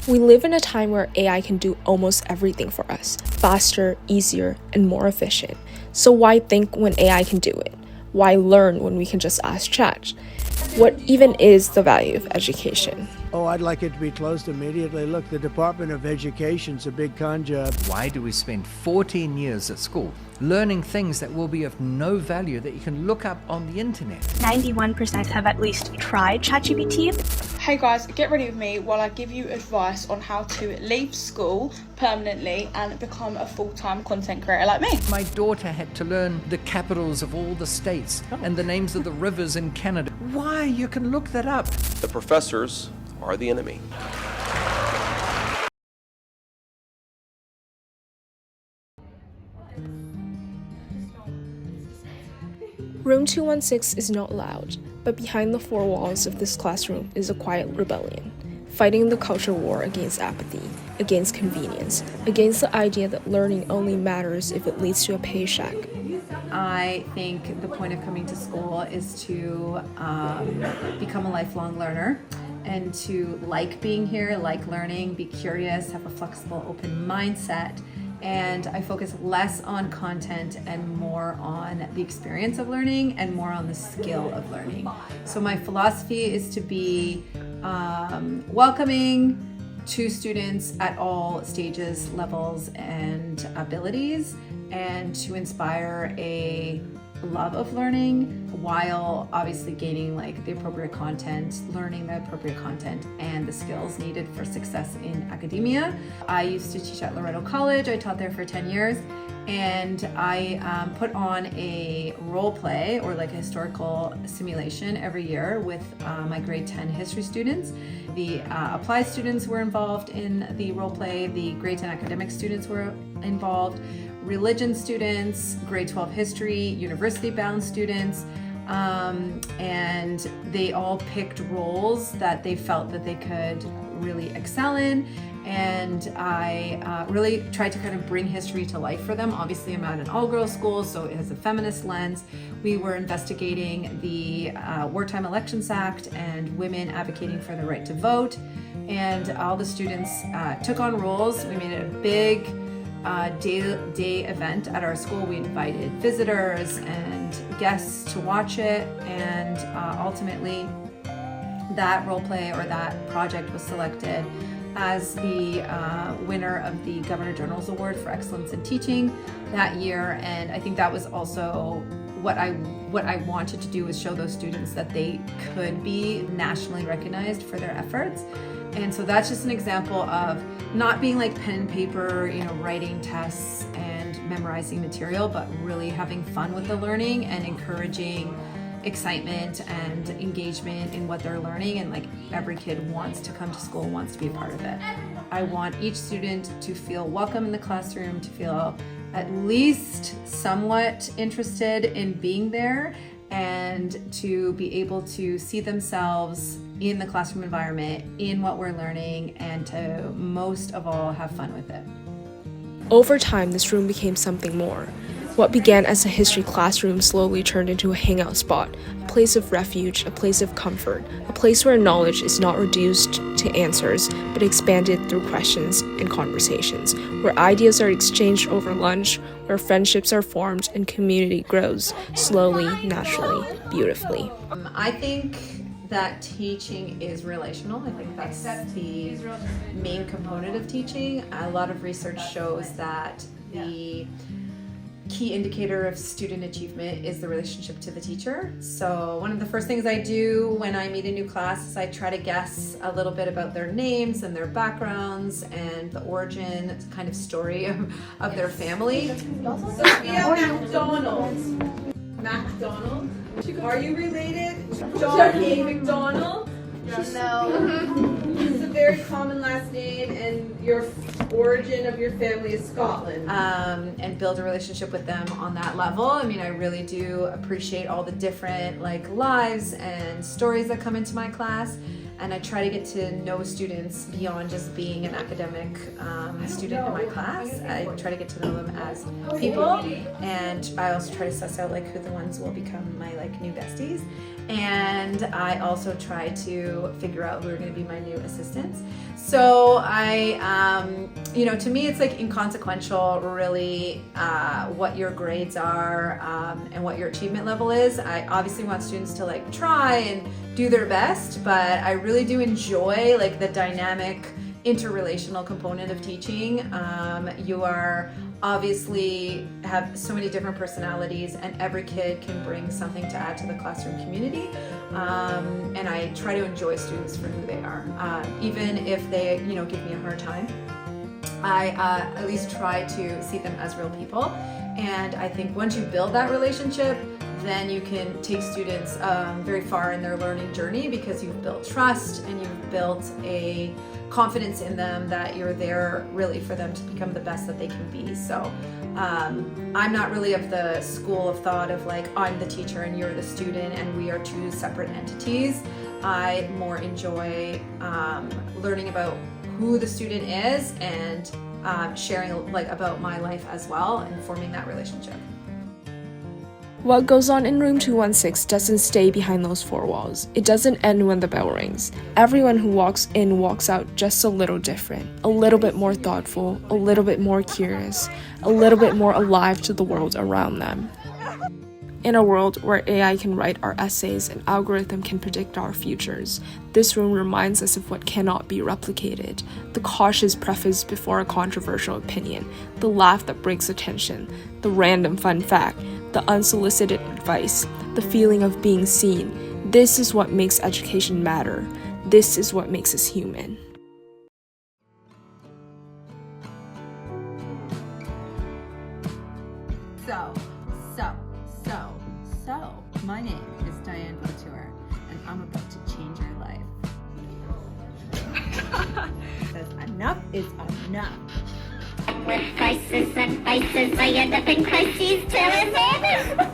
We live in a time where AI can do almost everything for us, faster, easier, and more efficient. So why think when AI can do it? Why learn when we can just ask chat? What even is the value of education? Oh, I'd like it to be closed immediately. Look, the Department of Education's a big con job. Why do we spend 14 years at school learning things that will be of no value that you can look up on the internet? 91% have at least tried ChatGPT. Hey guys, get ready with me while I give you advice on how to leave school permanently and become a full-time content creator like me. My daughter had to learn the capitals of all the states and the names of the rivers in Canada. Why? You can look that up. The professors are the enemy. Room 216 is not loud, but behind the four walls of this classroom is a quiet rebellion, fighting the culture war against apathy, against convenience, against the idea that learning only matters if it leads to a paycheck. I think the point of coming to school is to become a lifelong learner and to like being here, like learning, be curious, have a flexible, open mindset. And I focus less on content and more on the experience of learning and more on the skill of learning. So my philosophy is to be welcoming to students at all stages, levels, and abilities, and to inspire a love of learning while obviously gaining the appropriate content, learning the appropriate content and the skills needed for success in academia. I used to teach at Loretto College. I taught there for 10 years, and I put on a role play or a historical simulation every year with my grade 10 history students. The applied students were involved in the role play, the grade 10 academic students were involved, religion students, grade 12 history, university-bound students, and they all picked roles that they felt that they could really excel in. And I really tried to kind of bring history to life for them. Obviously, I'm at an all-girls school, so it has a feminist lens. We were investigating the Wartime Elections Act and women advocating for the right to vote. And all the students took on roles. We made it a big day event at our school. We invited visitors and guests to watch it, and ultimately that role play or that project was selected as the winner of the Governor General's Award for Excellence in Teaching that year. And I think that was also what I wanted to do, was show those students that they could be nationally recognized for their efforts. And so that's just an example of not being pen and paper, writing tests and memorizing material, but really having fun with the learning and encouraging excitement and engagement in what they're learning. And every kid wants to come to school, wants to be a part of it. I want each student to feel welcome in the classroom, to feel at least somewhat interested in being there, and to be able to see themselves in the classroom environment, in what we're learning, and to most of all have fun with it. Over time, this room became something more. What began as a history classroom slowly turned into a hangout spot, a place of refuge, a place of comfort, a place where knowledge is not reduced to answers, but expanded through questions and conversations, where ideas are exchanged over lunch, where friendships are formed and community grows, slowly, naturally, beautifully. I think that teaching is relational. I think that's the main component of teaching. A lot of research shows that the key indicator of student achievement is the relationship to the teacher. So one of the first things I do when I meet a new class is I try to guess a little bit about their names and their backgrounds and the origin kind of story of their family. Sophia McDonald. McDonald? Are you related? John A. McDonald? No. It's a very common last name, and your origin of your family is Scotland. And build a relationship with them on that level. I mean, I really do appreciate all the different lives and stories that come into my class. and I try to get to know students beyond just being an academic student in my class. I try to get to know them as people, and I also try to suss out like who the ones will become my like new besties. And I also try to figure out who are going to be my new assistants. So you know, to me it's like inconsequential really what your grades are and what your achievement level is. I obviously want students to like try and do their best, but I really do enjoy like the dynamic interrelational component of teaching. You are obviously have so many different personalities, and every kid can bring something to add to the classroom community. And I try to enjoy students for who they are, even if they, you know, give me a hard time. I at least try to see them as real people. And I think once you build that relationship, then you can take students very far in their learning journey, because you've built trust and you've built a confidence in them that you're there really for them to become the best that they can be. So I'm not really of the school of thought of like, I'm the teacher and you're the student and we are two separate entities. I more enjoy learning about who the student is and sharing like about my life as well and forming that relationship. What goes on in room 216 doesn't stay behind those four walls. It doesn't end when the bell rings. Everyone who walks in walks out just a little different, a little bit more thoughtful, a little bit more curious, a little bit more alive to the world around them. In a world where AI can write our essays and algorithm can predict our futures, this room reminds us of what cannot be replicated. The cautious preface before a controversial opinion, the laugh that breaks attention, the random fun fact, the unsolicited advice, the feeling of being seen. This is what makes education matter. This is what makes us human. So, my name is Diane Couture, and I'm about to change your life. Because enough is enough. With crisis and vices, I end up in crises till it's over.